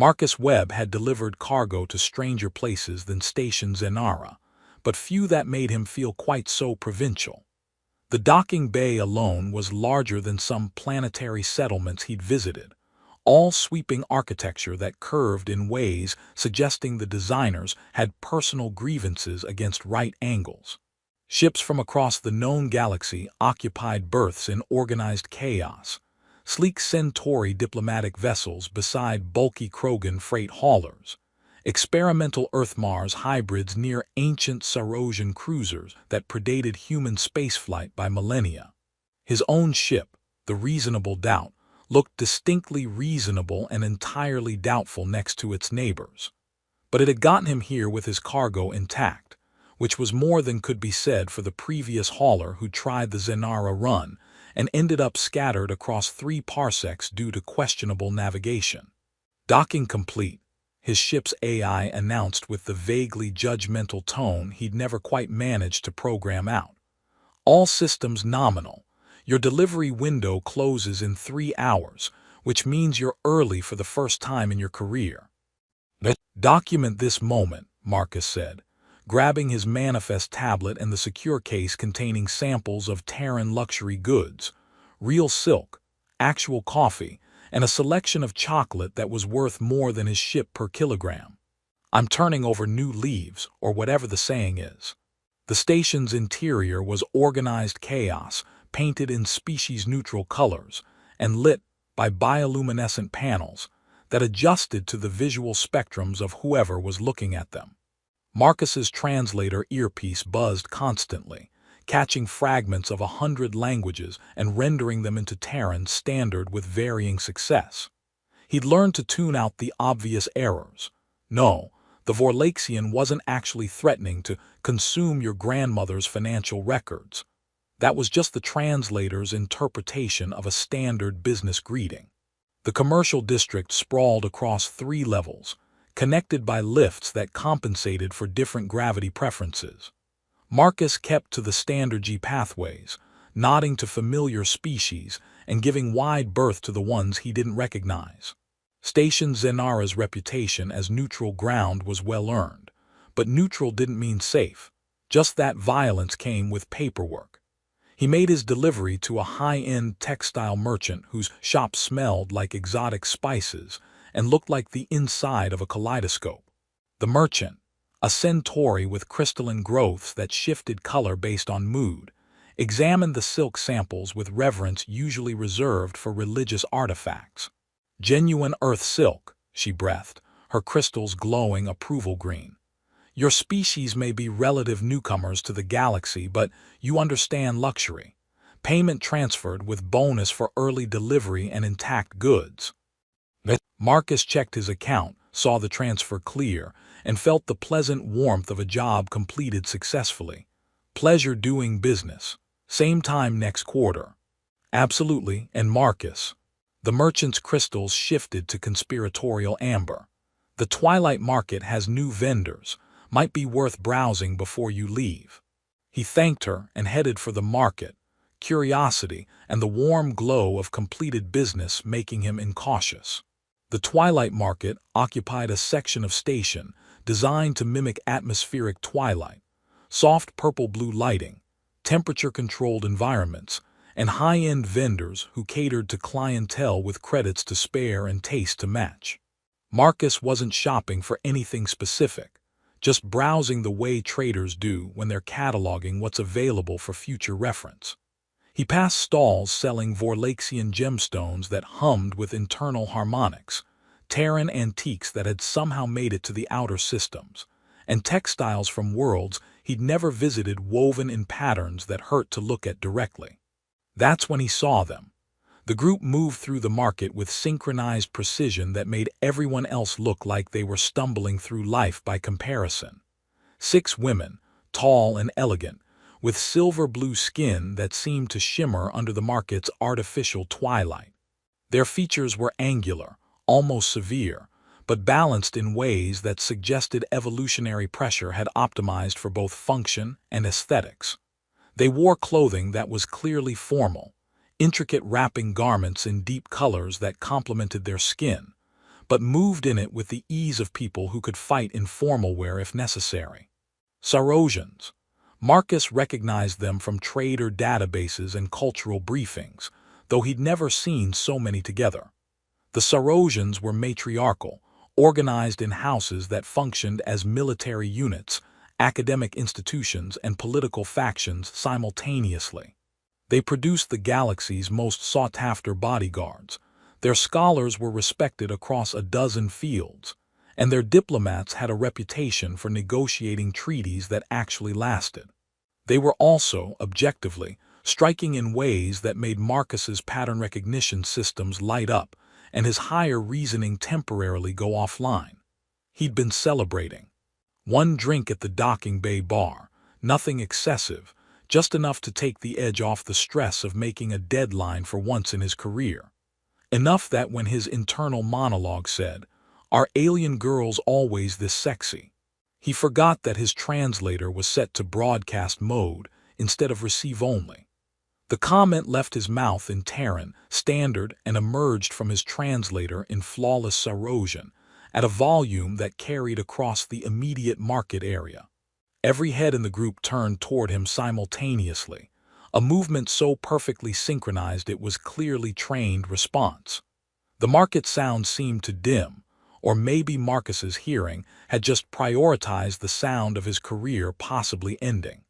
Marcus Webb had delivered cargo to stranger places than Station Zenara, but few that made him feel quite so provincial. The docking bay alone was larger than some planetary settlements he'd visited, all sweeping architecture that curved in ways suggesting the designers had personal grievances against right angles. Ships from across the known galaxy occupied berths in organized chaos, sleek Centauri diplomatic vessels beside bulky Krogan freight haulers, experimental Earth-Mars hybrids near ancient Sarosian cruisers that predated human spaceflight by millennia. His own ship, the Reasonable Doubt, looked distinctly reasonable and entirely doubtful next to its neighbors. But it had gotten him here with his cargo intact, which was more than could be said for the previous hauler who tried the Zenara run and ended up scattered across 3 parsecs due to questionable navigation. Docking complete, his ship's AI announced with the vaguely judgmental tone he'd never quite managed to program out. All systems nominal. Your delivery window closes in 3 hours, which means you're early for the first time in your career. Document this moment, Marcus said, grabbing his manifest tablet and the secure case containing samples of Terran luxury goods, real silk, actual coffee, and a selection of chocolate that was worth more than his ship per kilogram. I'm turning over new leaves, or whatever the saying is. The station's interior was organized chaos, painted in species-neutral colors, and lit by bioluminescent panels that adjusted to the visual spectrums of whoever was looking at them. Marcus's translator earpiece buzzed constantly, catching fragments of 100 languages and rendering them into Terran standard with varying success. He'd learned to tune out the obvious errors. No, the Vorlaxian wasn't actually threatening to consume your grandmother's financial records. That was just the translator's interpretation of a standard business greeting. The commercial district sprawled across 3 levels, connected by lifts that compensated for different gravity preferences. Marcus kept to the standard G pathways, nodding to familiar species and giving wide berth to the ones he didn't recognize. Station Zenara's reputation as neutral ground was well earned, but neutral didn't mean safe. Just that violence came with paperwork. He made his delivery to a high-end textile merchant whose shop smelled like exotic spices and looked like the inside of a kaleidoscope. The merchant, a Centauri with crystalline growths that shifted color based on mood, examined the silk samples with reverence usually reserved for religious artifacts. "Genuine earth silk," she breathed, her crystals glowing approval green. "Your species may be relative newcomers to the galaxy, but you understand luxury. Payment transferred with bonus for early delivery and intact goods." Marcus checked his account, saw the transfer clear, and felt the pleasant warmth of a job completed successfully. Pleasure doing business. Same time next quarter. Absolutely, and Marcus. The merchant's crystals shifted to conspiratorial amber. The Twilight Market has new vendors. Might be worth browsing before you leave. He thanked her and headed for the market, curiosity and the warm glow of completed business making him incautious. The Twilight Market occupied a section of station designed to mimic atmospheric twilight, soft purple-blue lighting, temperature-controlled environments, and high-end vendors who catered to clientele with credits to spare and taste to match. Marcus wasn't shopping for anything specific, just browsing the way traders do when they're cataloging what's available for future reference. He passed stalls selling Vorlaxian gemstones that hummed with internal harmonics, Terran antiques that had somehow made it to the outer systems, and textiles from worlds he'd never visited woven in patterns that hurt to look at directly. That's when he saw them. The group moved through the market with synchronized precision that made everyone else look like they were stumbling through life by comparison. 6 women, tall and elegant, with silver-blue skin that seemed to shimmer under the market's artificial twilight. Their features were angular, almost severe, but balanced in ways that suggested evolutionary pressure had optimized for both function and aesthetics. They wore clothing that was clearly formal, intricate wrapping garments in deep colors that complemented their skin, but moved in it with the ease of people who could fight in formal wear if necessary. Sarosians. Marcus recognized them from trader databases and cultural briefings, though he'd never seen so many together. The Sarosians were matriarchal, organized in houses that functioned as military units, academic institutions, and political factions simultaneously. They produced the galaxy's most sought-after bodyguards. Their scholars were respected across a dozen fields, and their diplomats had a reputation for negotiating treaties that actually lasted. They were also, objectively, striking in ways that made Marcus's pattern recognition systems light up and his higher reasoning temporarily go offline. He'd been celebrating. One drink at the docking bay bar, nothing excessive, just enough to take the edge off the stress of making a deadline for once in his career. Enough that when his internal monologue said, "Are alien girls always this sexy?" he forgot that his translator was set to broadcast mode instead of receive only. The comment left his mouth in Terran, standard, and emerged from his translator in flawless Sarosian, at a volume that carried across the immediate market area. Every head in the group turned toward him simultaneously, a movement so perfectly synchronized it was clearly trained response. The market sound seemed to dim, or maybe Marcus's hearing had just prioritized the sound of his career possibly ending.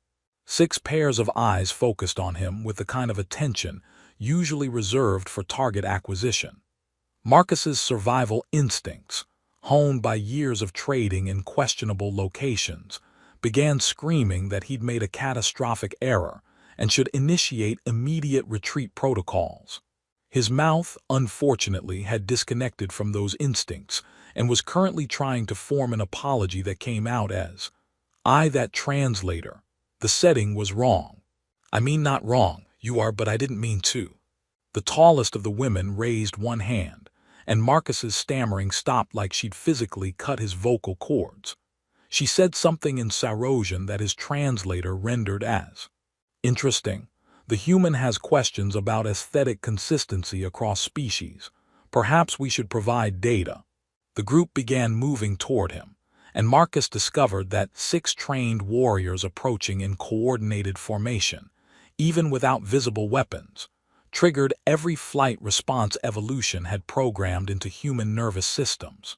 6 pairs of eyes focused on him with the kind of attention usually reserved for target acquisition. Marcus's survival instincts, honed by years of trading in questionable locations, began screaming that he'd made a catastrophic error and should initiate immediate retreat protocols. His mouth, unfortunately, had disconnected from those instincts and was currently trying to form an apology that came out as, "I that translator. The setting was wrong. I mean not wrong, you are, but I didn't mean to." The tallest of the women raised one hand, and Marcus's stammering stopped like she'd physically cut his vocal cords. She said something in Sarosian that his translator rendered as, "Interesting. The human has questions about aesthetic consistency across species. Perhaps we should provide data." The group began moving toward him, and Marcus discovered that 6 trained warriors approaching in coordinated formation, even without visible weapons, triggered every flight response evolution had programmed into human nervous systems.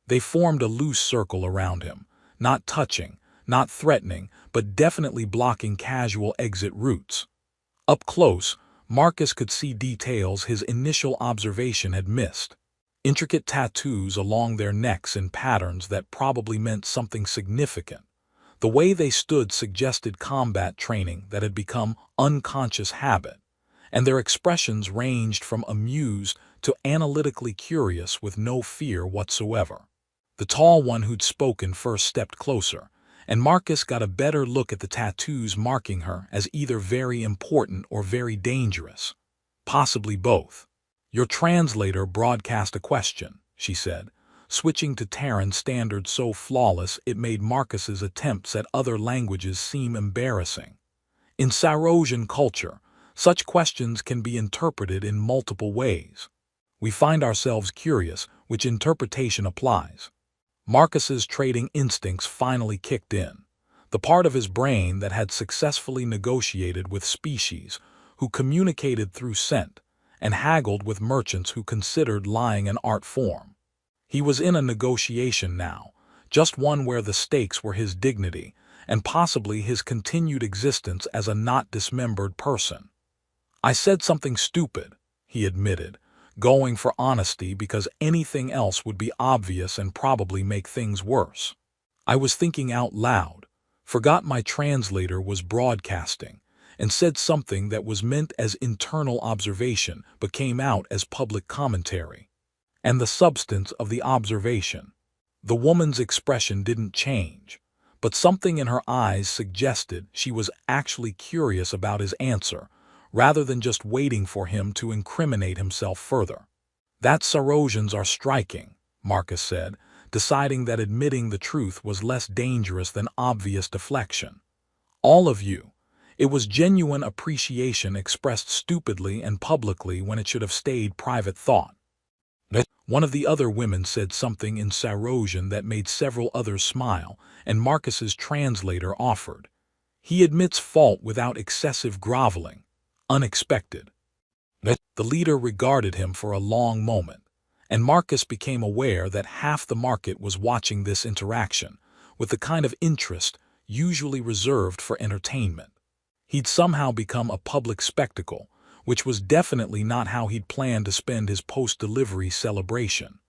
They formed a loose circle around him, not touching, not threatening, but definitely blocking casual exit routes. Up close, Marcus could see details his initial observation had missed. Intricate tattoos along their necks in patterns that probably meant something significant. The way they stood suggested combat training that had become unconscious habit, and their expressions ranged from amused to analytically curious with no fear whatsoever. The tall one who'd spoken first stepped closer, and Marcus got a better look at the tattoos marking her as either very important or very dangerous. Possibly both. "Your translator broadcast a question," she said, switching to Terran standard so flawless it made Marcus's attempts at other languages seem embarrassing. In Sarosian culture, such questions can be interpreted in multiple ways. We find ourselves curious which interpretation applies. Marcus's trading instincts finally kicked in, the part of his brain that had successfully negotiated with species who communicated through scent and haggled with merchants who considered lying an art form. He was in a negotiation now, just one where the stakes were his dignity and possibly his continued existence as a not dismembered person. "I said something stupid," he admitted, going for honesty because anything else would be obvious and probably make things worse. "I was thinking out loud, forgot my translator was broadcasting, and said something that was meant as internal observation but came out as public commentary." And the substance of the observation. The woman's expression didn't change, but something in her eyes suggested she was actually curious about his answer, rather than just waiting for him to incriminate himself further. "That Sarosians are striking," Marcus said, deciding that admitting the truth was less dangerous than obvious deflection. "All of you." It was genuine appreciation expressed stupidly and publicly when it should have stayed private thought. One of the other women said something in Sarosian that made several others smile, and Marcus's translator offered. He admits fault without excessive groveling. Unexpected. The leader regarded him for a long moment, and Marcus became aware that half the market was watching this interaction, with the kind of interest usually reserved for entertainment. He'd somehow become a public spectacle, which was definitely not how he'd planned to spend his post-delivery celebration.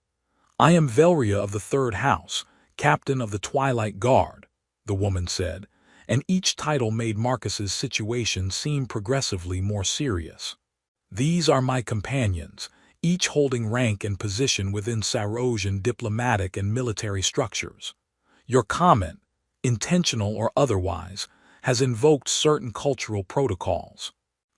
"I am Velria of the Third House, Captain of the Twilight Guard," the woman said, and each title made Marcus's situation seem progressively more serious. "These are my companions, each holding rank and position within Sarosian diplomatic and military structures. Your comment, intentional or otherwise, has invoked certain cultural protocols."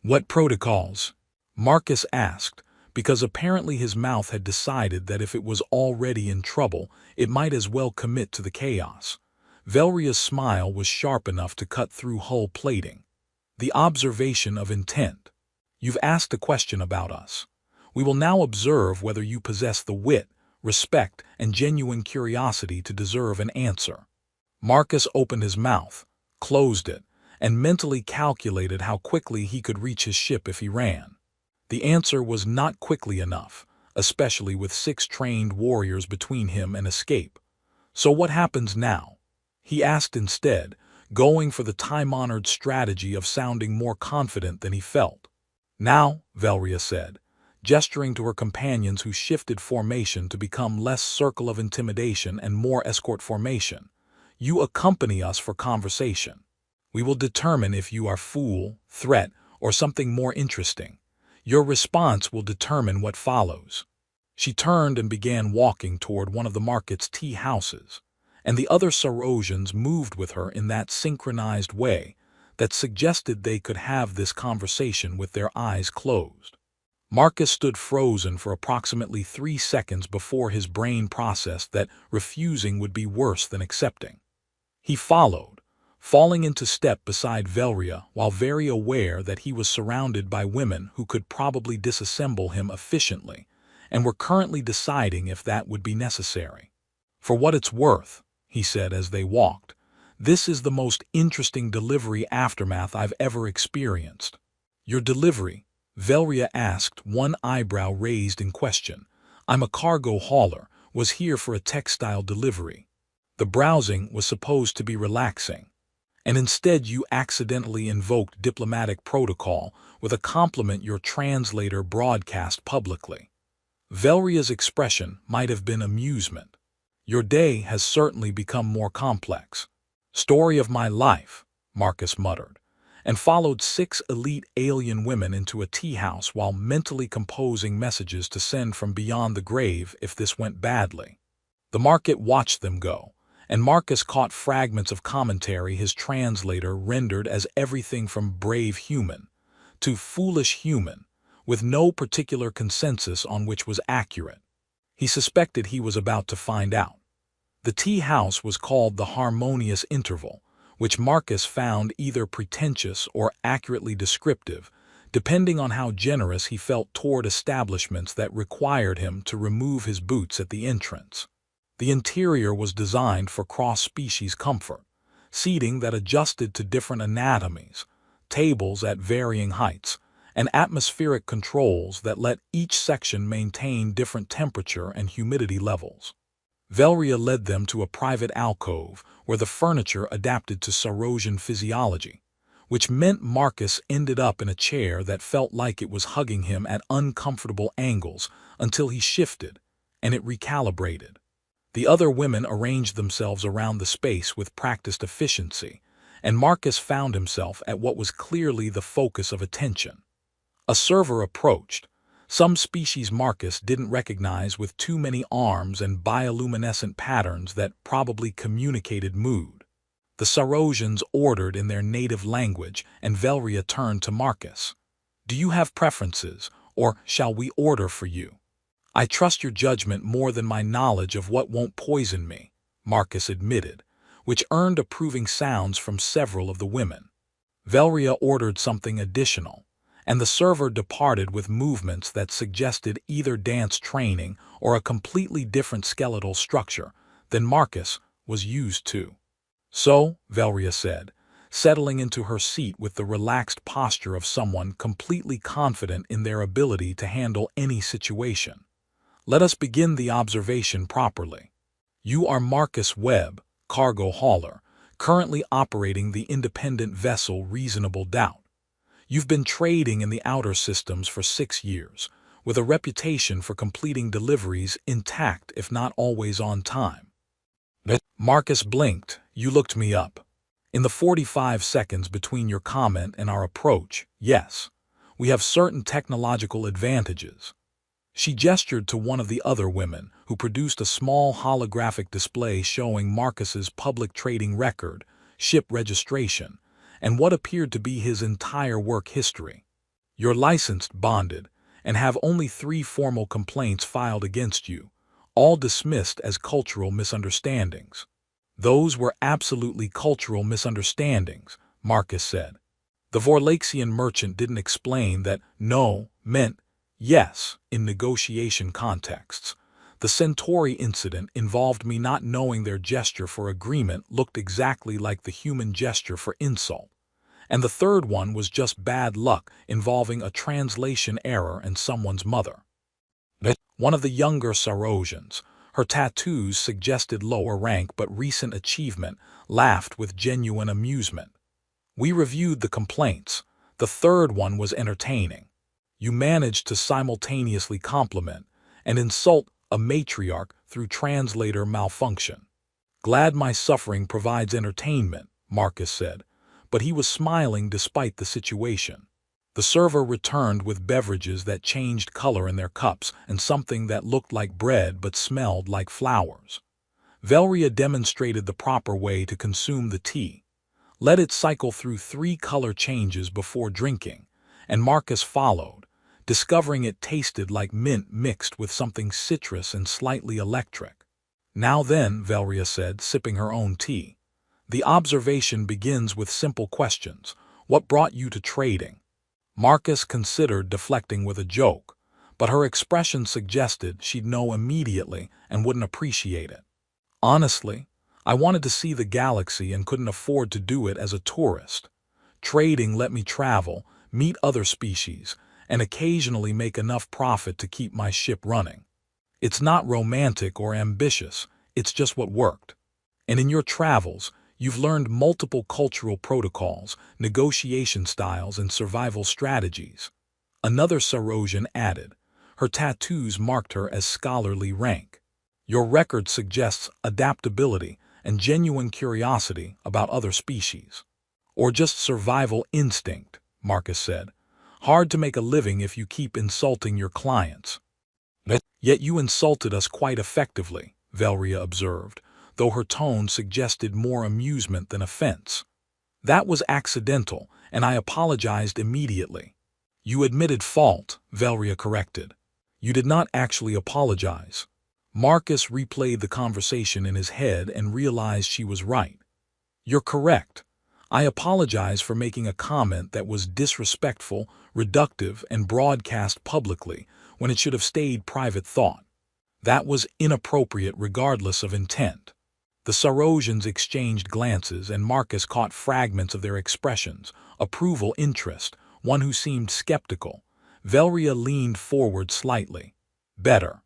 "What protocols?" Marcus asked, because apparently his mouth had decided that if it was already in trouble, it might as well commit to the chaos. Velria's smile was sharp enough to cut through hull plating. "The observation of intent. You've asked a question about us. We will now observe whether you possess the wit, respect, and genuine curiosity to deserve an answer." Marcus opened his mouth, closed it, and mentally calculated how quickly he could reach his ship if he ran. The answer was not quickly enough, especially with 6 trained warriors between him and escape. "So what happens now?" he asked instead, going for the time-honored strategy of sounding more confident than he felt. "Now," Velria said, gesturing to her companions who shifted formation to become less circle of intimidation and more escort formation, "you accompany us for conversation. We will determine if you are fool, threat, or something more interesting. Your response will determine what follows." She turned and began walking toward one of the market's tea houses, and the other Sarosians moved with her in that synchronized way that suggested they could have this conversation with their eyes closed. Marcus stood frozen for approximately 3 seconds before his brain processed that refusing would be worse than accepting. He followed, falling into step beside Velria while very aware that he was surrounded by women who could probably disassemble him efficiently and were currently deciding if that would be necessary. "For what it's worth," he said as they walked, "this is the most interesting delivery aftermath I've ever experienced." "Your delivery?" Velria asked, one eyebrow raised in question. "I'm a cargo hauler, was here for a textile delivery. The browsing was supposed to be relaxing. And instead you accidentally invoked diplomatic protocol with a compliment your translator broadcast publicly." Velria's expression might have been amusement. "Your day has certainly become more complex." "Story of my life," Marcus muttered, and followed 6 elite alien women into a tea house while mentally composing messages to send from beyond the grave if this went badly. The market watched them go, and Marcus caught fragments of commentary his translator rendered as everything from brave human to foolish human, with no particular consensus on which was accurate. He suspected he was about to find out. The tea house was called the Harmonious Interval, which Marcus found either pretentious or accurately descriptive, depending on how generous he felt toward establishments that required him to remove his boots at the entrance. The interior was designed for cross-species comfort, seating that adjusted to different anatomies, tables at varying heights, and atmospheric controls that let each section maintain different temperature and humidity levels. Velria led them to a private alcove where the furniture adapted to Sarosian physiology, which meant Marcus ended up in a chair that felt like it was hugging him at uncomfortable angles until he shifted, and it recalibrated. The other women arranged themselves around the space with practiced efficiency, and Marcus found himself at what was clearly the focus of attention. A server approached, some species Marcus didn't recognize with too many arms and bioluminescent patterns that probably communicated mood. The Sarosians ordered in their native language, and Velria turned to Marcus. "Do you have preferences, or shall we order for you?" "I trust your judgment more than my knowledge of what won't poison me," Marcus admitted, which earned approving sounds from several of the women. Velria ordered something additional, and the server departed with movements that suggested either dance training or a completely different skeletal structure than Marcus was used to. "So," Velria said, settling into her seat with the relaxed posture of someone completely confident in their ability to handle any situation, "let us begin the observation properly. You are Marcus Webb, cargo hauler, currently operating the independent vessel Reasonable Doubt. You've been trading in the outer systems for 6 years, with a reputation for completing deliveries intact if not always on time." Marcus blinked. "You looked me up. In the 45 seconds between your comment and our approach, yes, we have certain technological advantages." She gestured to one of the other women, who produced a small holographic display showing Marcus's public trading record, ship registration, and what appeared to be his entire work history. "You're licensed, bonded, and have only 3 formal complaints filed against you, all dismissed as cultural misunderstandings." "Those were absolutely cultural misunderstandings," Marcus said. The Vorlaxian merchant didn't explain that "no" meant yes in negotiation contexts. "The Centauri incident involved me not knowing their gesture for agreement looked exactly like the human gesture for insult. And the third one was just bad luck involving a translation error and someone's mother." One of the younger Sarosians, her tattoos suggested lower rank but recent achievement, laughed with genuine amusement. "We reviewed the complaints. The third one was entertaining. You managed to simultaneously compliment and insult a matriarch through translator malfunction." "Glad my suffering provides entertainment," Marcus said, but he was smiling despite the situation. The server returned with beverages that changed color in their cups and something that looked like bread but smelled like flowers. Velria demonstrated the proper way to consume the tea. Let it cycle through 3 color changes before drinking, and Marcus followed, discovering it tasted like mint mixed with something citrus and slightly electric. "Now then," Velria said, sipping her own tea, "the observation begins with simple questions. What brought you to trading?" Marcus considered deflecting with a joke, but her expression suggested she'd know immediately and wouldn't appreciate it. "Honestly, I wanted to see the galaxy and couldn't afford to do it as a tourist. Trading let me travel, meet other species, and occasionally make enough profit to keep my ship running. It's not romantic or ambitious, it's just what worked. And in your travels, you've learned multiple cultural protocols, negotiation styles, and survival strategies." Another Sarosian added. Her tattoos marked her as scholarly rank. "Your record suggests adaptability and genuine curiosity about other species." "Or just survival instinct," Marcus said. "Hard to make a living if you keep insulting your clients." "Yet you insulted us quite effectively," Velria observed, though her tone suggested more amusement than offense. "That was accidental, and I apologized immediately." "You admitted fault," Velria corrected. "You did not actually apologize." Marcus replayed the conversation in his head and realized she was right. "You're correct. I apologize for making a comment that was disrespectful, reductive, and broadcast publicly when it should have stayed private thought. That was inappropriate regardless of intent." The Sarosians exchanged glances, and Marcus caught fragments of their expressions: approval, interest, one who seemed skeptical. Velria leaned forward slightly. "Better.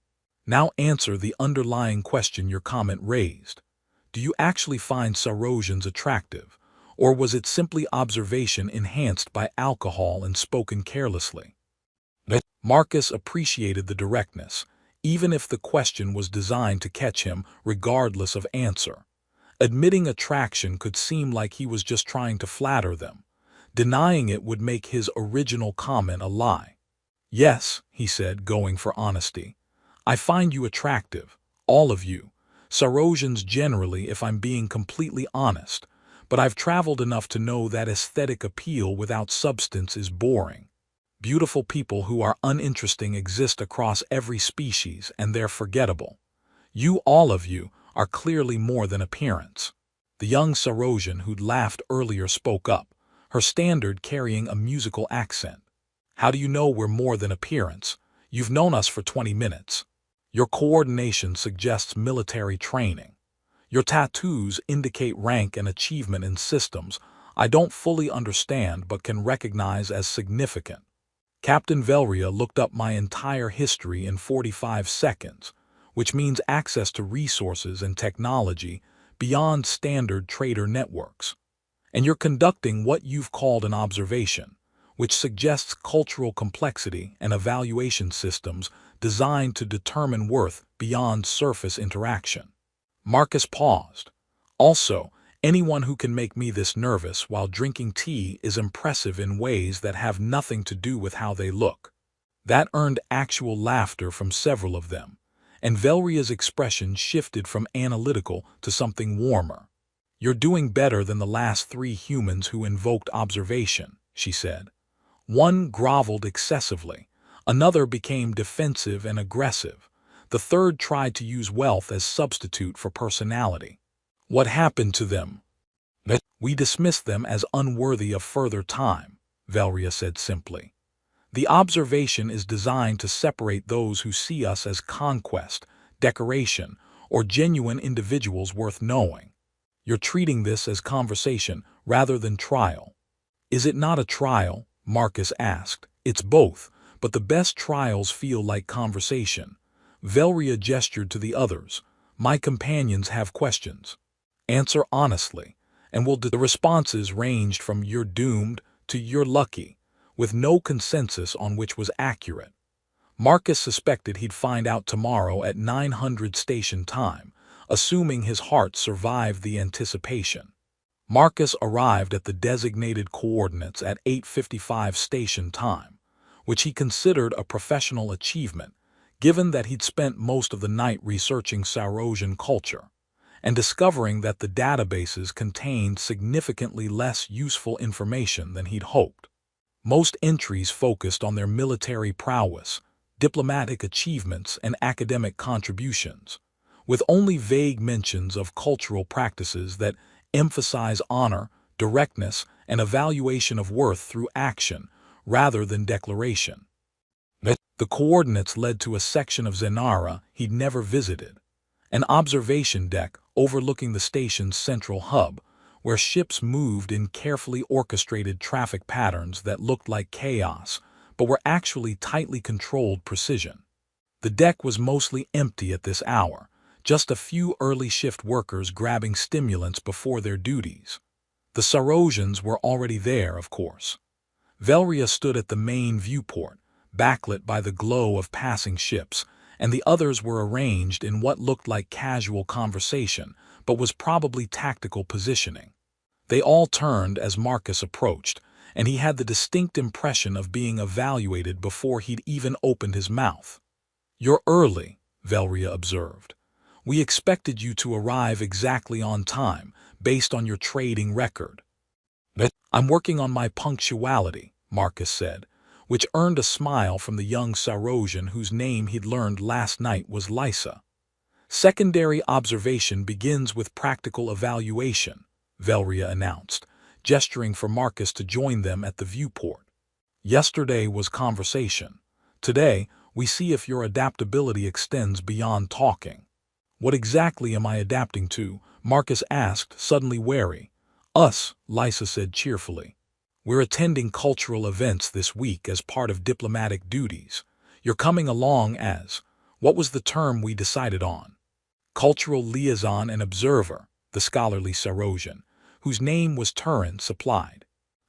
Now answer the underlying question your comment raised. Do you actually find Sarosians attractive, or was it simply observation enhanced by alcohol and spoken carelessly?" Marcus appreciated the directness, even if the question was designed to catch him regardless of answer. Admitting attraction could seem like he was just trying to flatter them. Denying it would make his original comment a lie. "Yes," he said, going for honesty. "I find you attractive, all of you, Sarosians generally if I'm being completely honest, but I've traveled enough to know that aesthetic appeal without substance is boring. Beautiful people who are uninteresting exist across every species, and they're forgettable. You, all of you, are clearly more than appearance." The young Sarosian who'd laughed earlier spoke up, her standard carrying a musical accent. How do you know we're more than appearance? You've known us for 20 minutes. Your coordination suggests military training. Your tattoos indicate rank and achievement in systems I don't fully understand but can recognize as significant. Captain Velria looked up my entire history in 45 seconds, which means access to resources and technology beyond standard trader networks. And you're conducting what you've called an observation, which suggests cultural complexity and evaluation systems designed to determine worth beyond surface interaction. Marcus paused. Also, anyone who can make me this nervous while drinking tea is impressive in ways that have nothing to do with how they look. That earned actual laughter from several of them, and Velria's expression shifted from analytical to something warmer. You're doing better than the last 3 humans who invoked observation, she said. One groveled excessively, another became defensive and aggressive, the third tried to use wealth as substitute for personality. What happened to them? We dismissed them as unworthy of further time, Velria said simply. The observation is designed to separate those who see us as conquest, decoration, or genuine individuals worth knowing. You're treating this as conversation rather than trial. Is it not a trial? Marcus asked. It's both, but the best trials feel like conversation. Velria gestured to the others. My companions have questions. Answer honestly, and the responses ranged from "you're doomed" to "you're lucky," with no consensus on which was accurate. Marcus suspected he'd find out tomorrow at 900 station time, assuming his heart survived the anticipation. Marcus arrived at the designated coordinates at 8:55 station time, which he considered a professional achievement, given that he'd spent most of the night researching Saurosian culture and discovering that the databases contained significantly less useful information than he'd hoped. Most entries focused on their military prowess, diplomatic achievements, and academic contributions, with only vague mentions of cultural practices that emphasize honor, directness, and evaluation of worth through action rather than declaration. The coordinates led to a section of Zenara he'd never visited, an observation deck overlooking the station's central hub, where ships moved in carefully orchestrated traffic patterns that looked like chaos, but were actually tightly controlled precision. The deck was mostly empty at this hour, just a few early shift workers grabbing stimulants before their duties. The Saurosians were already there, of course. Velria stood at the main viewport, backlit by the glow of passing ships, and the others were arranged in what looked like casual conversation, but was probably tactical positioning. They all turned as Marcus approached, and he had the distinct impression of being evaluated before he'd even opened his mouth. "You're early," Velria observed. "We expected you to arrive exactly on time, based on your trading record." "I'm working on my punctuality," Marcus said, which earned a smile from the young Saurosian whose name he'd learned last night was Lysa. "Secondary observation begins with practical evaluation," Velria announced, gesturing for Marcus to join them at the viewport. "Yesterday was conversation. Today, we see if your adaptability extends beyond talking." "What exactly am I adapting to?" Marcus asked, suddenly wary. "Us," Lysa said cheerfully. "We're attending cultural events this week as part of diplomatic duties. You're coming along as, what was the term we decided on? Cultural liaison and observer," the scholarly Saurosian, whose name was Turin, supplied.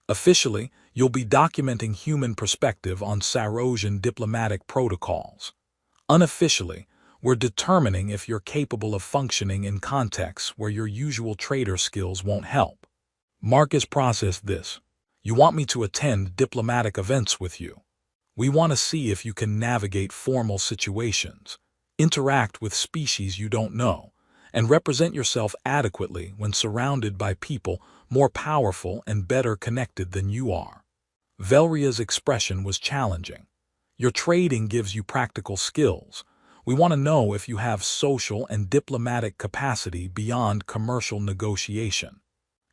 "Officially, you'll be documenting human perspective on Saurosian diplomatic protocols. Unofficially, we're determining if you're capable of functioning in contexts where your usual trader skills won't help." Marcus processed this. "You want me to attend diplomatic events with you? We want to see if you can navigate formal situations, interact with species you don't know, and represent yourself adequately when surrounded by people more powerful and better connected than you are." Velria's expression was challenging. "Your trading gives you practical skills. We want to know if you have social and diplomatic capacity beyond commercial negotiation.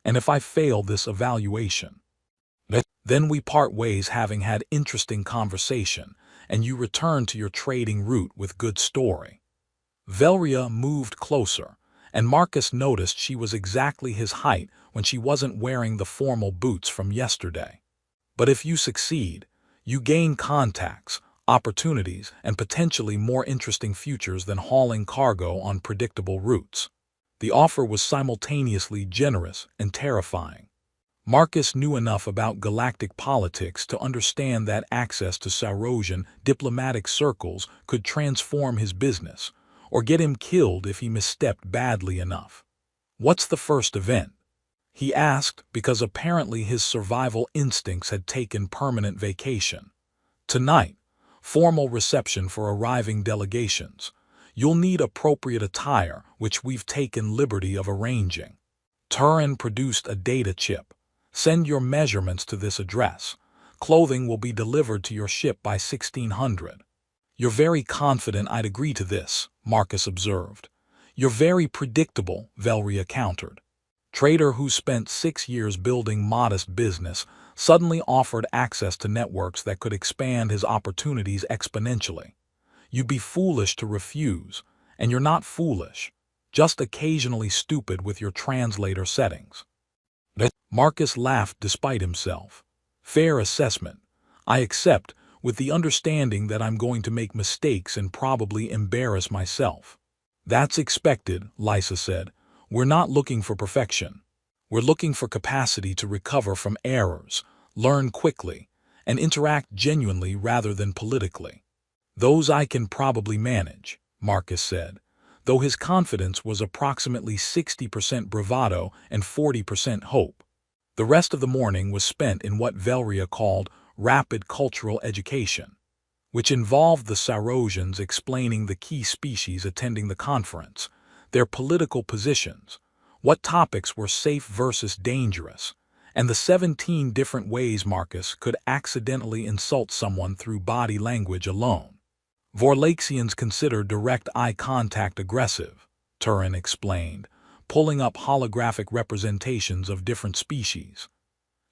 And if I fail this evaluation?" Then we part ways having had interesting conversation, and you return to your trading route with good story. Velria moved closer, and Marcus noticed she was exactly his height when she wasn't wearing the formal boots from yesterday. But if you succeed, you gain contacts, opportunities, and potentially more interesting futures than hauling cargo on predictable routes. The offer was simultaneously generous and terrifying. Marcus knew enough about galactic politics to understand that access to Saurosian diplomatic circles could transform his business, or get him killed if he misstepped badly enough. "What's the first event?" he asked, because apparently his survival instincts had taken permanent vacation. "Tonight, formal reception for arriving delegations. You'll need appropriate attire, which we've taken liberty of arranging." Turin produced a data chip. "Send your measurements to this address. Clothing will be delivered to your ship by 1600. "You're very confident I'd agree to this," Marcus observed. "You're very predictable," Velria countered. Trader who spent 6 years building modest business suddenly offered access to networks that could expand his opportunities exponentially. "You'd be foolish to refuse, and you're not foolish, just occasionally stupid with your translator settings." Marcus laughed despite himself. "Fair assessment. I accept, with the understanding that I'm going to make mistakes and probably embarrass myself." "That's expected," Lysa said. "We're not looking for perfection. We're looking for capacity to recover from errors, learn quickly, and interact genuinely rather than politically." "Those I can probably manage," Marcus said, though his confidence was approximately 60% bravado and 40% hope. The rest of the morning was spent in what Velria called rapid cultural education, which involved the Saurosians explaining the key species attending the conference, their political positions, what topics were safe versus dangerous, and the 17 different ways Marcus could accidentally insult someone through body language alone. "Vorlaxians consider direct eye contact aggressive," Turin explained, pulling up holographic representations of different species.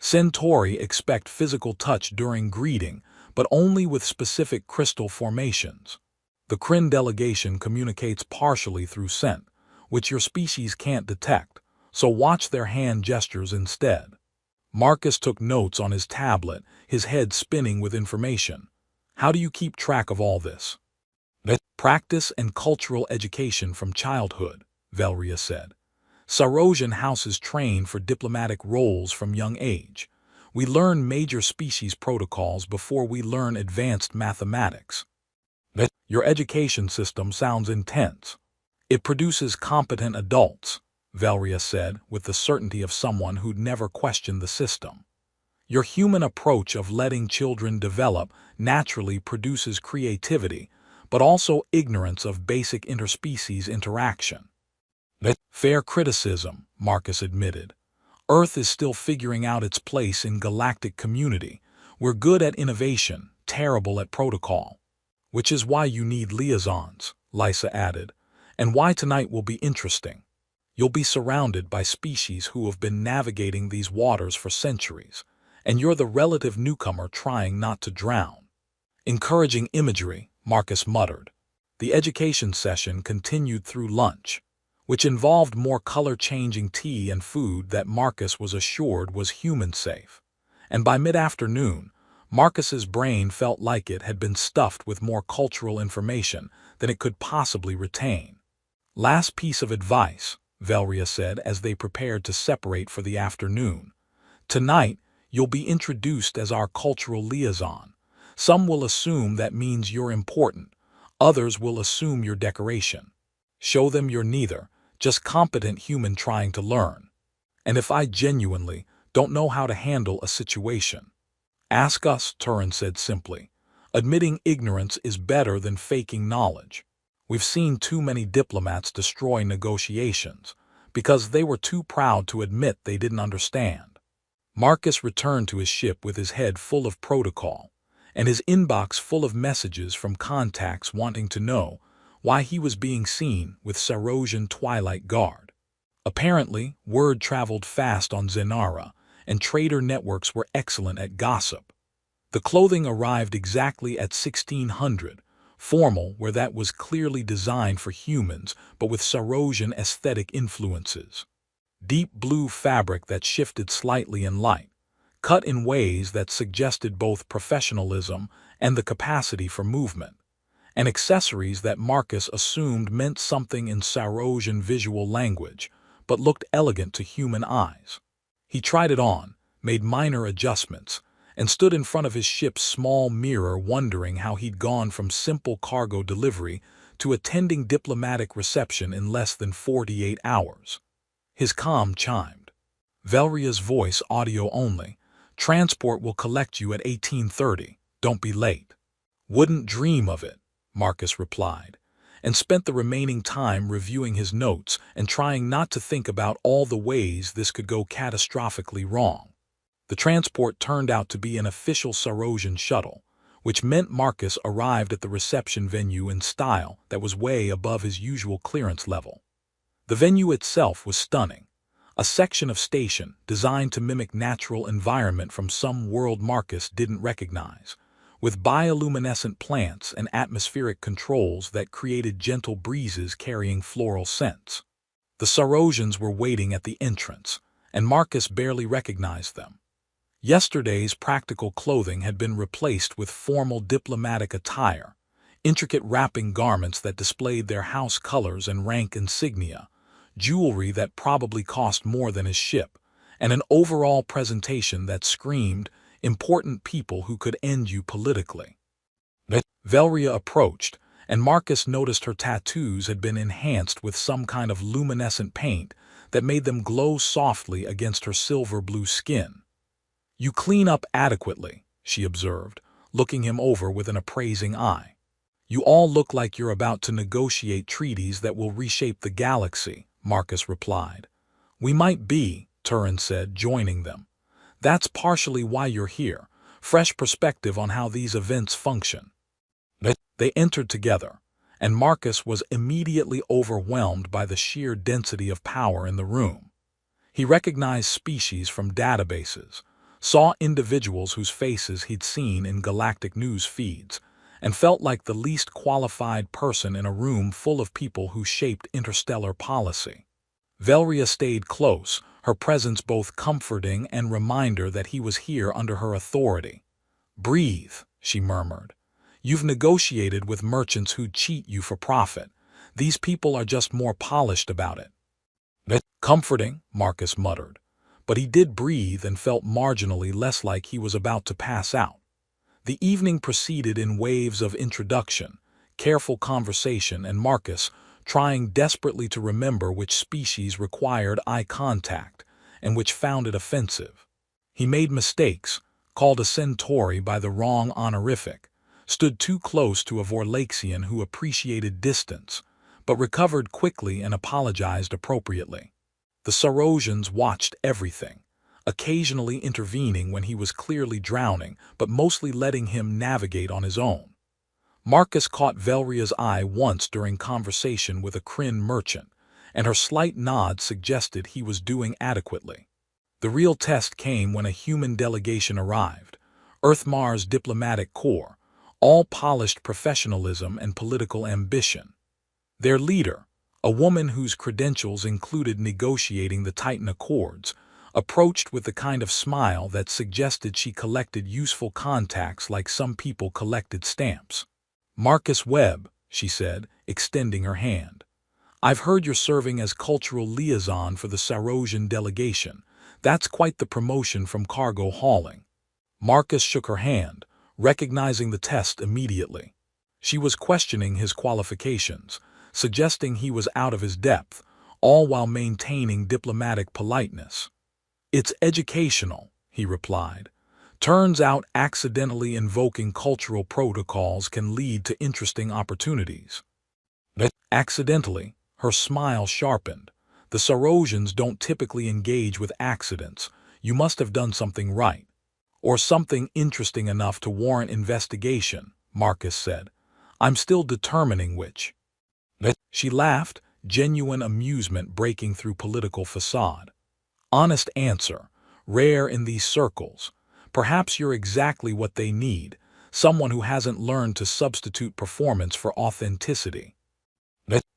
"Centauri expect physical touch during greeting, but only with specific crystal formations. The Kryn delegation communicates partially through scent, which your species can't detect, so watch their hand gestures instead." Marcus took notes on his tablet, his head spinning with information. "How do you keep track of all this?" "Practice and cultural education from childhood," Velria said. "Saurosian houses train for diplomatic roles from young age. We learn major species protocols before we learn advanced mathematics." "Your education system sounds intense." "It produces competent adults," Velria said with the certainty of someone who'd never questioned the system. "Your human approach of letting children develop naturally produces creativity, but also ignorance of basic interspecies interaction." "Fair criticism," Marcus admitted. "Earth is still figuring out its place in galactic community. We're good at innovation, terrible at protocol." "Which is why you need liaisons," Lysa added, "and why tonight will be interesting. You'll be surrounded by species who have been navigating these waters for centuries, and you're the relative newcomer trying not to drown." "Encouraging imagery," Marcus muttered. The education session continued through lunch, which involved more color-changing tea and food that Marcus was assured was human-safe. And by mid-afternoon, Marcus's brain felt like it had been stuffed with more cultural information than it could possibly retain. "Last piece of advice," Velria said as they prepared to separate for the afternoon. "Tonight, you'll be introduced as our cultural liaison. Some will assume that means you're important. Others will assume you're decoration. Show them you're neither, just competent human trying to learn. And if I genuinely don't know how to handle a situation, ask us," Turin said simply. "Admitting ignorance is better than faking knowledge. We've seen too many diplomats destroy negotiations because they were too proud to admit they didn't understand." Marcus returned to his ship with his head full of protocol, and his inbox full of messages from contacts wanting to know why he was being seen with Saurosian Twilight Guard. Apparently, word traveled fast on Zenara, and trader networks were excellent at gossip. The clothing arrived exactly at 1600, formal where that was clearly designed for humans but with Sarosian aesthetic influences. Deep blue fabric that shifted slightly in light, cut in ways that suggested both professionalism and the capacity for movement, and accessories that Marcus assumed meant something in Sarosian visual language, but looked elegant to human eyes. He tried it on, made minor adjustments, and stood in front of his ship's small mirror wondering how he'd gone from simple cargo delivery to attending diplomatic reception in less than 48 hours. His comm chimed. Velria's voice, audio only. Transport will collect you at 1830. Don't be late. Wouldn't dream of it, Marcus replied, and spent the remaining time reviewing his notes and trying not to think about all the ways this could go catastrophically wrong. The transport turned out to be an official Sarosian shuttle, which meant Marcus arrived at the reception venue in style that was way above his usual clearance level. The venue itself was stunning, a section of station designed to mimic natural environment from some world Marcus didn't recognize, with bioluminescent plants and atmospheric controls that created gentle breezes carrying floral scents. The Sarosians were waiting at the entrance, and Marcus barely recognized them. Yesterday's practical clothing had been replaced with formal diplomatic attire, intricate wrapping garments that displayed their house colors and rank insignia, jewelry that probably cost more than his ship, and an overall presentation that screamed important people who could end you politically. Velria approached, and Marcus noticed her tattoos had been enhanced with some kind of luminescent paint that made them glow softly against her silver-blue skin. "You clean up adequately," she observed, looking him over with an appraising eye. "You all look like you're about to negotiate treaties that will reshape the galaxy," Marcus replied. "We might be," Turin said, joining them. "That's partially why you're here, fresh perspective on how these events function." They entered together, and Marcus was immediately overwhelmed by the sheer density of power in the room. He recognized species from databases, saw individuals whose faces he'd seen in galactic news feeds, and felt like the least qualified person in a room full of people who shaped interstellar policy. Velria stayed close, her presence both comforting and reminder that he was here under her authority. "Breathe," she murmured. "You've negotiated with merchants who'd cheat you for profit. These people are just more polished about it." "Comforting," Marcus muttered, but he did breathe and felt marginally less like he was about to pass out. The evening proceeded in waves of introduction, careful conversation, and Marcus, trying desperately to remember which species required eye contact and which found it offensive. He made mistakes, called a Centauri by the wrong honorific, stood too close to a Vorlaxian who appreciated distance, but recovered quickly and apologized appropriately. The Sarosians watched everything, occasionally intervening when he was clearly drowning, but mostly letting him navigate on his own. Marcus caught Velria's eye once during conversation with a Kryn merchant, and her slight nod suggested he was doing adequately. The real test came when a human delegation arrived, Earth-Mars Diplomatic Corps, all polished professionalism and political ambition. Their leader, a woman whose credentials included negotiating the Titan Accords, approached with the kind of smile that suggested she collected useful contacts like some people collected stamps. "Marcus Webb," she said, extending her hand. "I've heard you're serving as cultural liaison for the Sarosian delegation. That's quite the promotion from cargo hauling." Marcus shook her hand, recognizing the test immediately. She was questioning his qualifications, suggesting he was out of his depth, all while maintaining diplomatic politeness. "It's educational," he replied. "Turns out accidentally invoking cultural protocols can lead to interesting opportunities." Accidentally, her smile sharpened. "The Sarosians don't typically engage with accidents. You must have done something right. Or something interesting enough to warrant investigation," Marcus said. "I'm still determining which." She laughed, genuine amusement breaking through political facade. "Honest answer. rare in these circles. Perhaps you're exactly what they need, someone who hasn't learned to substitute performance for authenticity.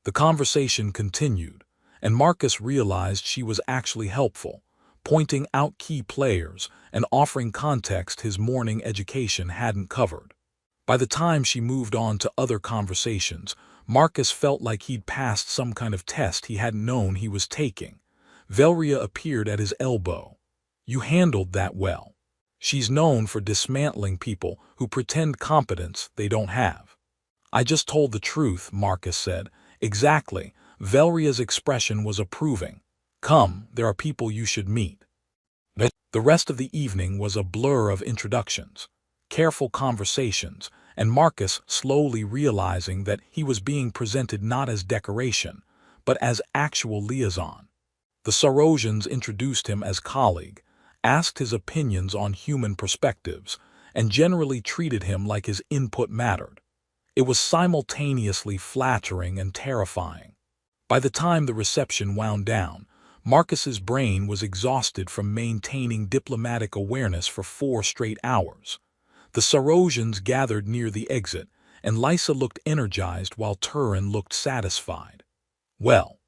The conversation continued, and Marcus realized she was actually helpful, pointing out key players and offering context his morning education hadn't covered. By the time she moved on to other conversations, Marcus felt like he'd passed some kind of test he hadn't known he was taking. Velria appeared at his elbow. "You handled that well." She's known for dismantling people who pretend competence they don't have. "I just told the truth," Marcus said. "Exactly." Velria's expression was approving. "Come, there are people you should meet." The rest of the evening was a blur of introductions, careful conversations, and Marcus slowly realizing that he was being presented not as decoration, but as actual liaison. The Sarosians introduced him as colleague, asked his opinions on human perspectives, and generally treated him like his input mattered. It was simultaneously flattering and terrifying. By the time the reception wound down, Marcus's brain was exhausted from maintaining diplomatic awareness for 4 straight hours. The Sarosians gathered near the exit, and Lysa looked energized while Turin looked satisfied. "Well,"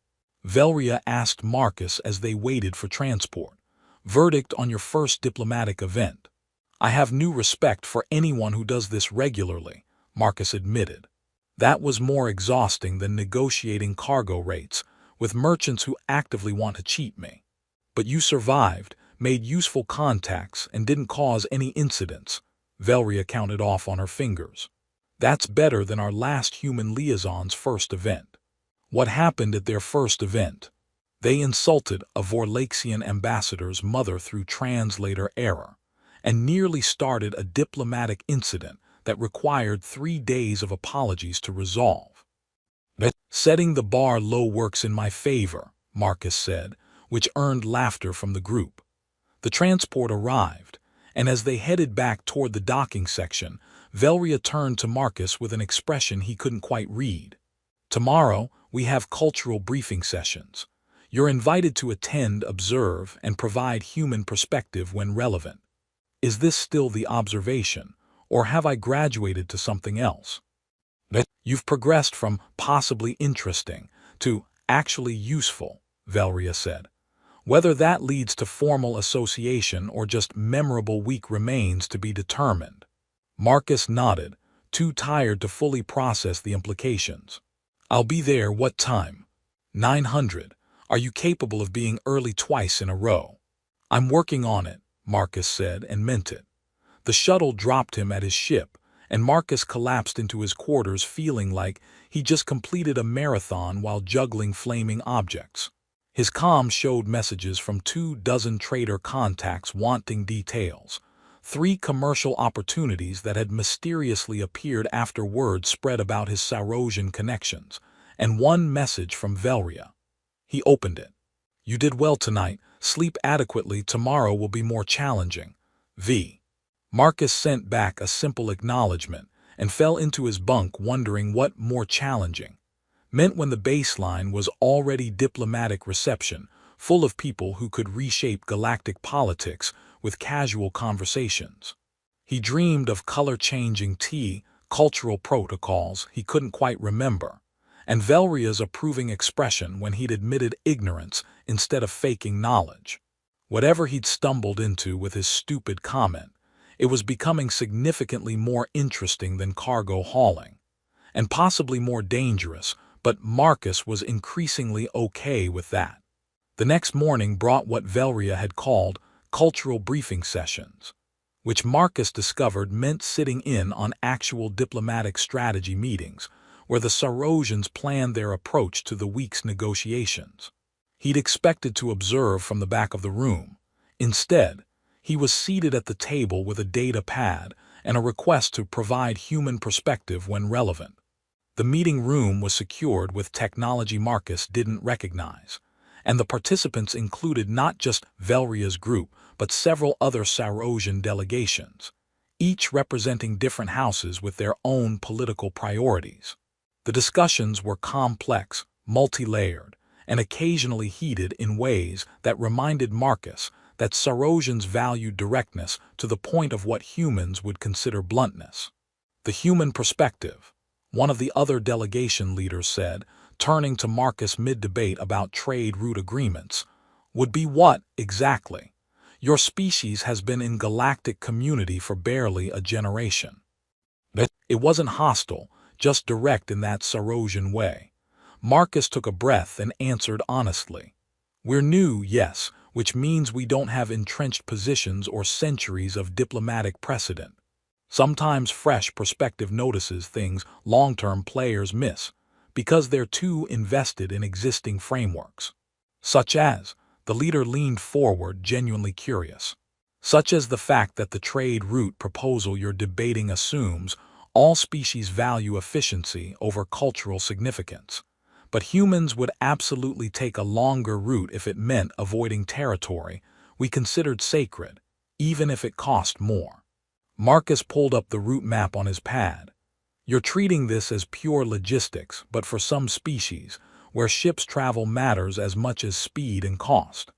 Velria asked Marcus as they waited for transport, "verdict on your first diplomatic event?" "I have new respect for anyone who does this regularly," Marcus admitted. "That was more exhausting than negotiating cargo rates with merchants who actively want to cheat me. But you survived, made useful contacts, and didn't cause any incidents." Velria counted off on her fingers. "That's better than our last human liaison's first event." "What happened at their first event?" "They insulted a Vorlaxian ambassador's mother through translator error, and nearly started a diplomatic incident that required 3 days of apologies to resolve." "Setting the bar low works in my favor," Marcus said, which earned laughter from the group. The transport arrived, and as they headed back toward the docking section, Velria turned to Marcus with an expression he couldn't quite read. "Tomorrow, we have cultural briefing sessions. You're invited to attend, observe, and provide human perspective when relevant." "Is this still the observation, or have I graduated to something else?" "You've progressed from possibly interesting to actually useful," Velria said. "Whether that leads to formal association or just memorable week remains to be determined." Marcus nodded, too tired to fully process the implications. "I'll be there. What time?" 900. "Are you capable of being early twice in a row?" "I'm working on it," Marcus said, and meant it. The shuttle dropped him at his ship, and Marcus collapsed into his quarters feeling like he just completed a marathon while juggling flaming objects. His comm showed messages from 24 trader contacts wanting details, 3 commercial opportunities that had mysteriously appeared after word spread about his Sarosian connections, and 1 message from Velria. He opened it. "You did well tonight. Sleep adequately. Tomorrow will be more challenging. V." Marcus sent back a simple acknowledgement and fell into his bunk wondering what "more challenging" meant when the baseline was already diplomatic reception, full of people who could reshape galactic politics with casual conversations. He dreamed of color-changing tea, cultural protocols he couldn't quite remember, and Velria's approving expression when he'd admitted ignorance instead of faking knowledge. Whatever he'd stumbled into with his stupid comment, it was becoming significantly more interesting than cargo hauling, and possibly more dangerous, but Marcus was increasingly okay with that. The next morning brought what Velria had called cultural briefing sessions, which Marcus discovered meant sitting in on actual diplomatic strategy meetings, where the Sarosians planned their approach to the week's negotiations. He'd expected to observe from the back of the room. Instead, he was seated at the table with a data pad and a request to provide human perspective when relevant. The meeting room was secured with technology Marcus didn't recognize, and the participants included not just Velria's group, but several other Sarosian delegations, each representing different houses with their own political priorities. The discussions were complex, multi-layered, and occasionally heated in ways that reminded Marcus that Sarosians valued directness to the point of what humans would consider bluntness. The human perspective, one of the other delegation leaders said, turning to Marcus mid-debate about trade route agreements, would be what, exactly? Your species has been in galactic community for barely a generation. It wasn't hostile, just direct in that Sarosian way. Marcus took a breath and answered honestly. We're new, yes, which means we don't have entrenched positions or centuries of diplomatic precedent. Sometimes fresh perspective notices things long-term players miss because they're too invested in existing frameworks. Such as, the leader leaned forward, genuinely curious. Such as the fact that the trade route proposal you're debating assumes all species value efficiency over cultural significance. But humans would absolutely take a longer route if it meant avoiding territory we considered sacred, even if it cost more. Marcus pulled up the route map on his pad. You're treating this as pure logistics, but for some species, where ships travel matters as much as speed and cost.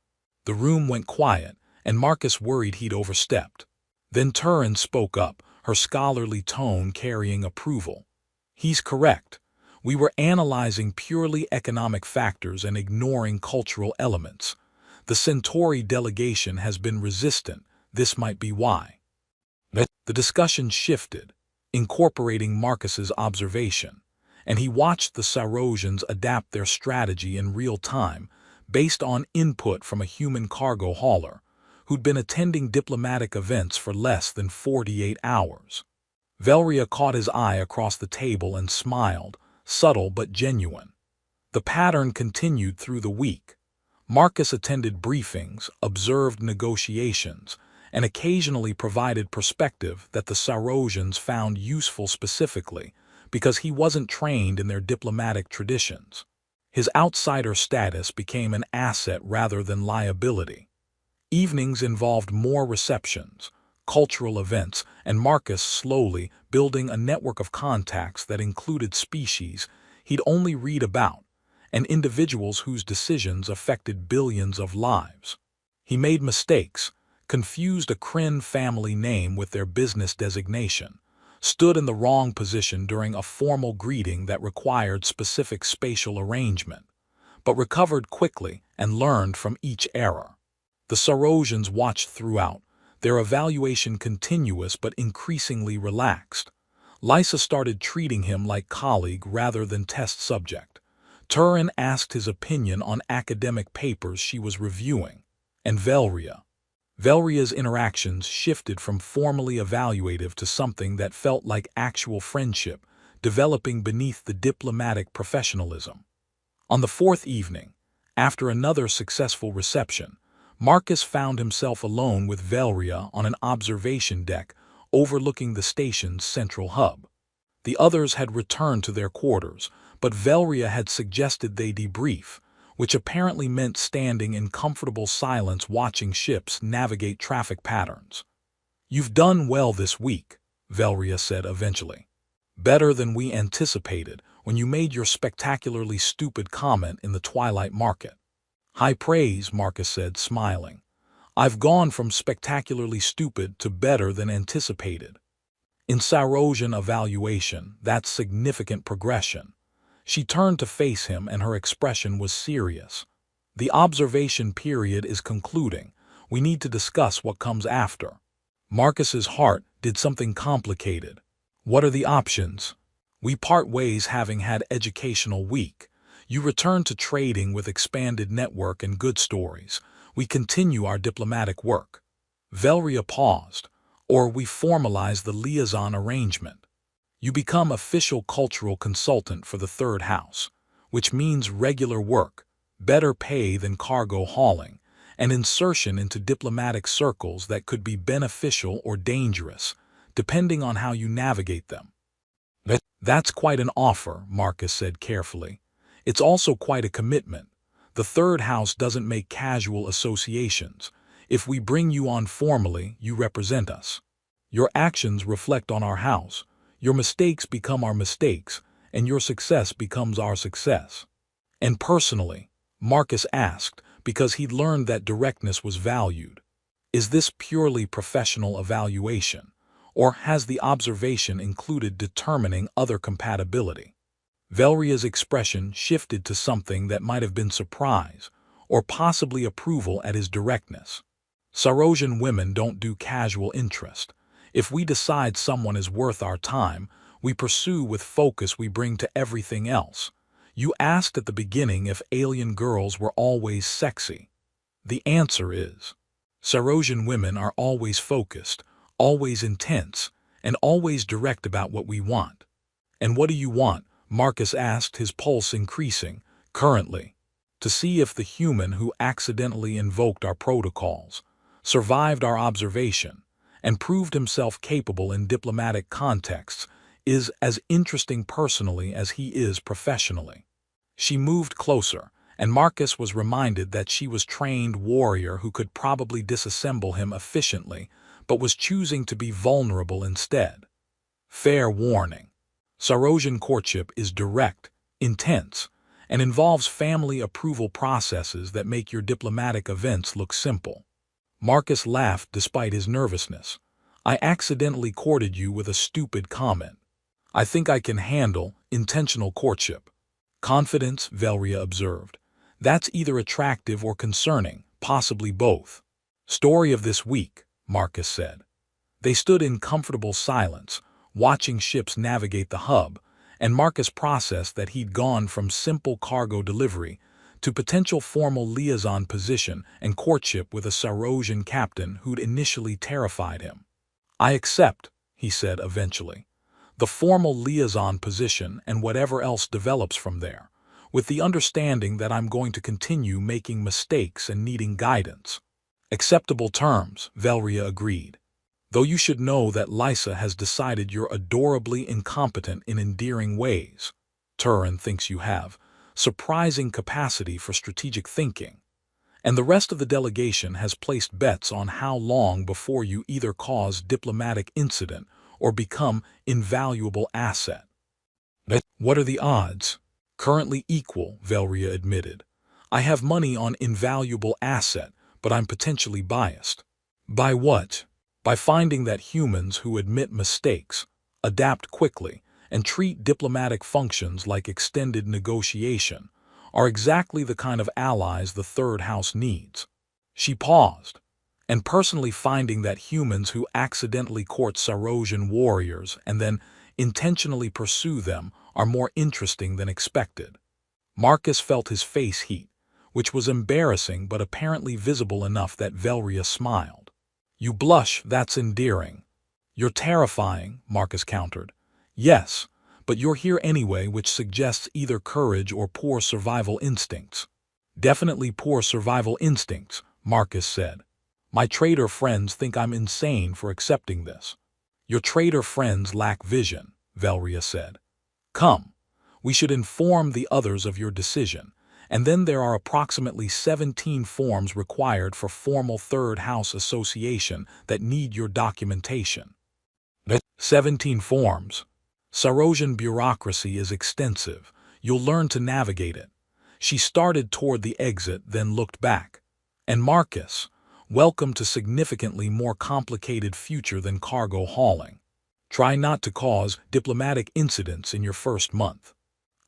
The room went quiet, and Marcus worried he'd overstepped. Then Turin spoke up, her scholarly tone carrying approval. He's correct. We were analyzing purely economic factors and ignoring cultural elements. The Centauri delegation has been resistant. This might be why. The discussion shifted, incorporating Marcus's observation, and he watched the Sarosians adapt their strategy in real time based on input from a human cargo hauler who'd been attending diplomatic events for less than 48 hours. Velria caught his eye across the table and smiled, subtle but genuine. The pattern continued through the week. Marcus attended briefings, observed negotiations, and occasionally provided perspective that the Sarosians found useful specifically because he wasn't trained in their diplomatic traditions. His outsider status became an asset rather than liability. Evenings involved more receptions, cultural events, and Marcus slowly building a network of contacts that included species he'd only read about and individuals whose decisions affected billions of lives. He made mistakes, confused a Kryn family name with their business designation, stood in the wrong position during a formal greeting that required specific spatial arrangement, but recovered quickly and learned from each error. The Sarosians watched throughout, their evaluation continuous but increasingly relaxed. Lysa started treating him like colleague rather than test subject. Turin asked his opinion on academic papers she was reviewing, and Velria's interactions shifted from formally evaluative to something that felt like actual friendship, developing beneath the diplomatic professionalism. On the fourth evening, after another successful reception, Marcus found himself alone with Velria on an observation deck overlooking the station's central hub. The others had returned to their quarters, but Velria had suggested they debrief, which apparently meant standing in comfortable silence watching ships navigate traffic patterns. "You've done well this week," Velria said eventually. "Better than we anticipated when you made your spectacularly stupid comment in the Twilight Market." "High praise," Marcus said, smiling. "I've gone from spectacularly stupid to better than anticipated." In Sarosian evaluation, that's significant progression. She turned to face him and her expression was serious. "The observation period is concluding. We need to discuss what comes after." Marcus's heart did something complicated. "What are the options?" "We part ways having had educational week. You return to trading with expanded network and good stories. We continue our diplomatic work." Velria paused. "Or we formalize the liaison arrangement. You become official cultural consultant for the third house, which means regular work, better pay than cargo hauling, and insertion into diplomatic circles that could be beneficial or dangerous, depending on how you navigate them." "That's quite an offer," Marcus said carefully. "It's also quite a commitment. The third house doesn't make casual associations. If we bring you on formally, you represent us. Your actions reflect on our house. Your mistakes become our mistakes, and your success becomes our success." "And personally?" Marcus asked, because he'd learned that directness was valued. Is this purely professional evaluation, or has the observation included determining other compatibility? Velria's expression shifted to something that might have been surprise, or possibly approval at his directness. Sarosian women don't do casual interest. If we decide someone is worth our time, we pursue with focus we bring to everything else. You asked at the beginning if alien girls were always sexy. The answer is, Sarosian women are always focused, always intense, and always direct about what we want. And what do you want? Marcus asked, his pulse increasing. Currently, to see if the human who accidentally invoked our protocols, survived our observation, and proved himself capable in diplomatic contexts is as interesting personally as he is professionally. She moved closer, and Marcus was reminded that she was a trained warrior who could probably disassemble him efficiently, but was choosing to be vulnerable instead. Fair warning. Sarosian courtship is direct, intense, and involves family approval processes that make your diplomatic events look simple. Marcus laughed despite his nervousness. I accidentally courted you with a stupid comment. I think I can handle intentional courtship. Confidence, Velria observed. That's either attractive or concerning, possibly both. Story of this week, Marcus said. They stood in comfortable silence, watching ships navigate the hub, and Marcus processed that he'd gone from simple cargo delivery to potential formal liaison position and courtship with a Sarosian captain who'd initially terrified him. I accept, he said eventually, the formal liaison position and whatever else develops from there, with the understanding that I'm going to continue making mistakes and needing guidance. Acceptable terms, Velria agreed. Though you should know that Lysa has decided you're adorably incompetent in endearing ways. Turin thinks you have surprising capacity for strategic thinking, and the rest of the delegation has placed bets on how long before you either cause diplomatic incident or become invaluable asset. What are the odds? Currently equal, Velria admitted. I have money on invaluable asset, but I'm potentially biased. By what? By finding that humans who admit mistakes, adapt quickly, and treat diplomatic functions like extended negotiation are exactly the kind of allies the Third House needs. She paused, and personally finding that humans who accidentally court Sarosian warriors and then intentionally pursue them are more interesting than expected. Marcus felt his face heat, which was embarrassing but apparently visible enough that Velria smiled. You blush, that's endearing. You're terrifying, Marcus countered. Yes, but you're here anyway, which suggests either courage or poor survival instincts. Definitely poor survival instincts, Marcus said. My traitor friends think I'm insane for accepting this. Your traitor friends lack vision, Velria said. Come, we should inform the others of your decision, and then there are approximately 17 forms required for formal Third House association that need your documentation. 17 forms. Sarosian bureaucracy is extensive. You'll learn to navigate it. She started toward the exit, then looked back. And Marcus, welcome to significantly more complicated future than cargo hauling. Try not to cause diplomatic incidents in your first month.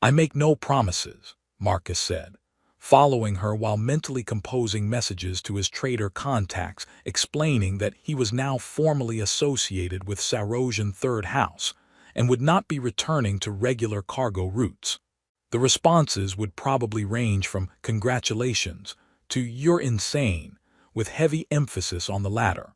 I make no promises, Marcus said, following her while mentally composing messages to his trader contacts explaining that he was now formally associated with Sarosian Third House and would not be returning to regular cargo routes. The responses would probably range from congratulations to you're insane, with heavy emphasis on the latter.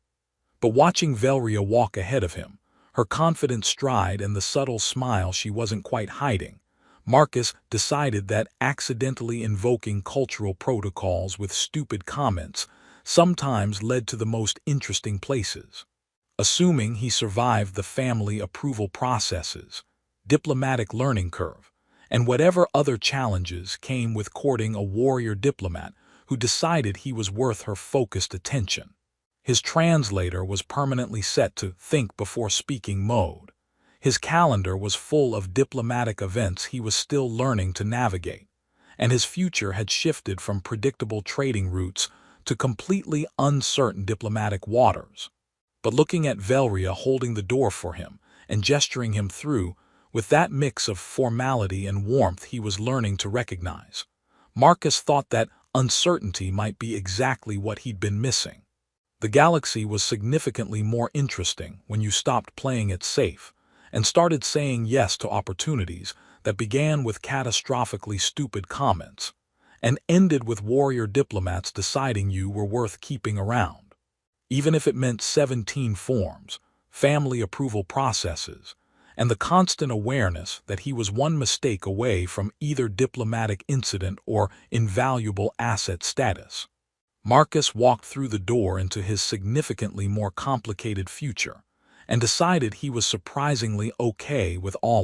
But watching Velria walk ahead of him, her confident stride and the subtle smile she wasn't quite hiding, Marcus decided that accidentally invoking cultural protocols with stupid comments sometimes led to the most interesting places. Assuming he survived the family approval processes, diplomatic learning curve, and whatever other challenges came with courting a warrior diplomat who decided he was worth her focused attention. His translator was permanently set to think before speaking mode. His calendar was full of diplomatic events he was still learning to navigate, and his future had shifted from predictable trading routes to completely uncertain diplomatic waters. But looking at Velria holding the door for him and gesturing him through, with that mix of formality and warmth he was learning to recognize, Marcus thought that uncertainty might be exactly what he'd been missing. The galaxy was significantly more interesting when you stopped playing it safe and started saying yes to opportunities that began with catastrophically stupid comments and ended with warrior diplomats deciding you were worth keeping around. Even if it meant 17 forms, family approval processes, and the constant awareness that he was one mistake away from either diplomatic incident or invaluable asset status. Marcus walked through the door into his significantly more complicated future and decided he was surprisingly okay with all